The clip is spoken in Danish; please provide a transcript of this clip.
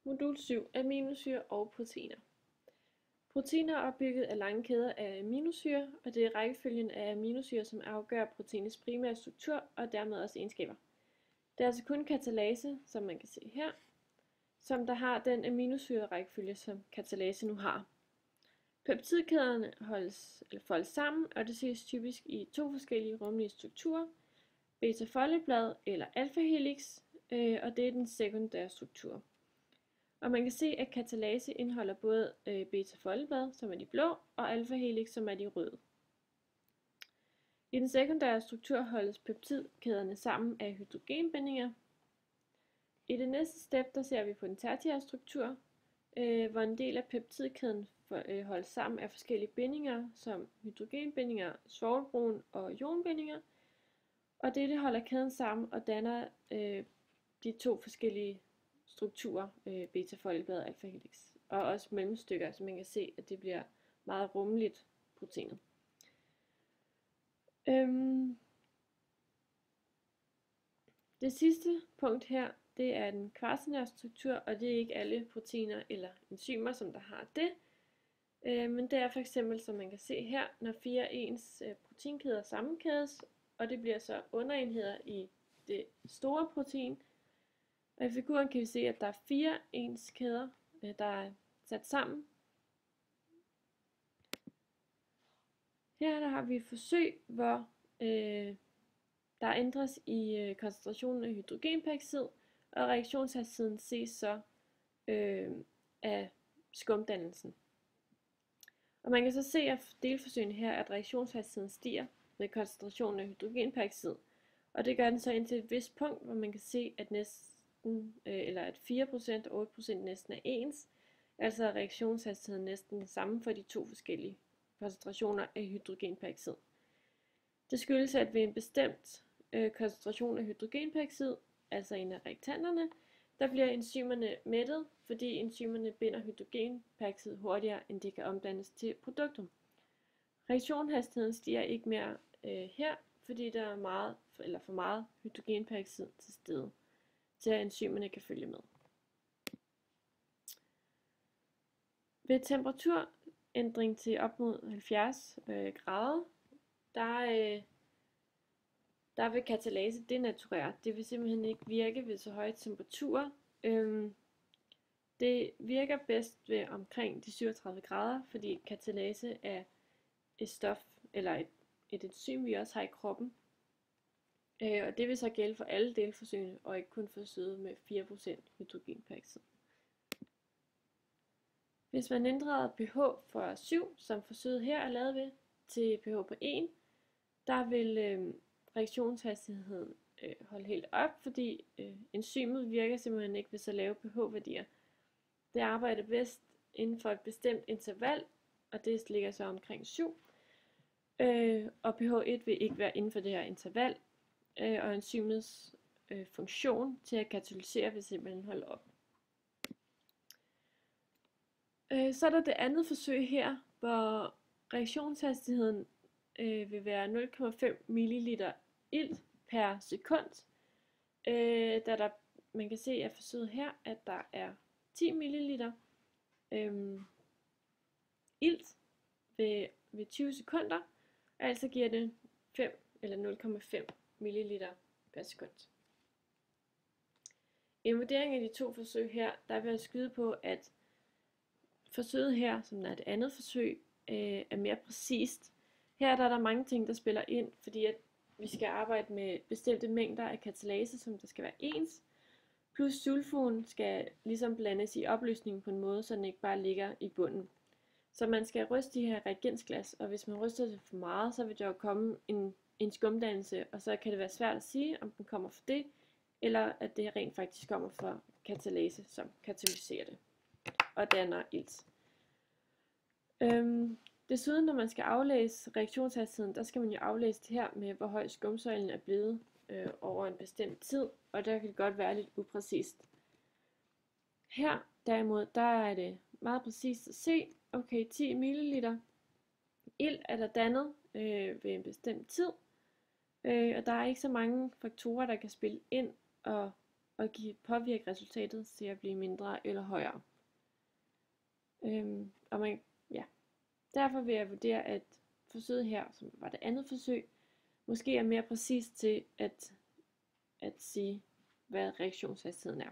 Modul 7. Aminosyre og proteiner. Proteiner er opbygget af lange kæder af aminosyre, og det er rækkefølgen af aminosyre, som afgør proteinets primære struktur og dermed også egenskaber. Det er altså kun katalase, som man kan se her, som der har den aminosyre-rækkefølge, som katalase nu har. Peptidkæderne foldes sammen, og det ses typisk i to forskellige rumlige strukturer, beta-folieblad eller alfa-helix, og det er den sekundære struktur. Og man kan se, at katalase indeholder både beta-folieblad, som er de blå, og alfa-helix, som er de røde. I den sekundære struktur holdes peptidkæderne sammen af hydrogenbindinger. I det næste step, der ser vi på den tertiære struktur, hvor en del af peptidkæden holdes sammen af forskellige bindinger, som hydrogenbindinger, svovlbrun og ionbindinger. Og dette holder kæden sammen og danner de to forskellige strukturer, beta-folieblad og alfa-helix. Og også mellemstykker, så man kan se, at det bliver meget rummeligt proteinet. Det sidste punkt her, det er den kvarcinære struktur, og det er ikke alle proteiner eller enzymer, som der har det. Men det er for eksempel, som man kan se her, når 4 ens proteinkæder sammenkædes, og det bliver så underenheder i det store protein. Og i figuren kan vi se, at der er 4 ens kæder, der er sat sammen. Her der har vi et forsøg, hvor der ændres i koncentrationen af hydrogenperoxid, og reaktionshastigheden ses så af skumdannelsen. Og man kan så se af delforsøgene her, at reaktionshastigheden stiger med koncentrationen af hydrogenperoxid, og det gør den så indtil et vist punkt, hvor man kan se, at at 4% og 8% næsten er ens, altså er reaktionshastigheden næsten det samme for de to forskellige koncentrationer af hydrogenperoxid. Det skyldes, at ved en bestemt koncentration af hydrogenperoxid, altså en af reaktanterne, der bliver enzymerne mættet, fordi enzymerne binder hydrogenperoxid hurtigere, end det kan omdannes til produktum. Reaktionshastigheden stiger ikke mere her, fordi der er for meget hydrogenperoxid til stede, til at enzymerne kan følge med. Ved temperaturændring til op mod 70 grader, der vil katalase denaturere. Det vil simpelthen ikke virke ved så høje temperaturer. Det virker bedst ved omkring de 37 grader, fordi katalase er et stof eller et enzym, vi også har i kroppen. Og det vil så gælde for alle delforsøgene, og ikke kun forsøget med 4% hydrogenperoxid. Hvis man ændrer pH fra 7, som forsøget her er lavet ved, til pH på 1, der vil reaktionshastigheden holde helt op, fordi enzymet virker simpelthen ikke ved så lave pH-værdier. Det arbejder bedst inden for et bestemt interval, og det ligger så omkring 7. Og pH1 vil ikke være inden for det her interval, og enzymets funktion til at katalysere vil simpelthen holde op. Så er der det andet forsøg her, hvor reaktionshastigheden vil være 0,5 ml ilt per sekund. Man kan se af forsøget her, at der er 10 ml ilt ved 20 sekunder, altså giver det 5 eller 0,5 ml per sekund. I en vurdering af de to forsøg her, der vil jeg skyde på, at forsøget her, som er det andet forsøg, er mere præcist. Her der er der mange ting, der spiller ind, fordi at vi skal arbejde med bestemte mængder af katalase, som der skal være ens, plus sulfonen skal ligesom blandes i opløsningen på en måde, så den ikke bare ligger i bunden. Så man skal ryste de her reagensglas, og hvis man ryster det for meget, så vil der jo komme en skumdannelse, og så kan det være svært at sige, om den kommer fra det, eller at det rent faktisk kommer fra katalase, som katalyserer det og danner ilt. Desuden, når man skal aflæse reaktionshastigheden, der skal man jo aflæse det her med, hvor høj skumsøjlen er blevet over en bestemt tid, og der kan det godt være lidt upræcist. Her derimod, der er det meget præcist at se, okay, 10 ml ilt er der dannet ved en bestemt tid, og der er ikke så mange faktorer, der kan spille ind og og påvirke resultatet til at blive mindre eller højere. Derfor vil jeg vurdere, at forsøget her, som var det andet forsøg, måske er mere præcist til at sige, hvad reaktionshastigheden er.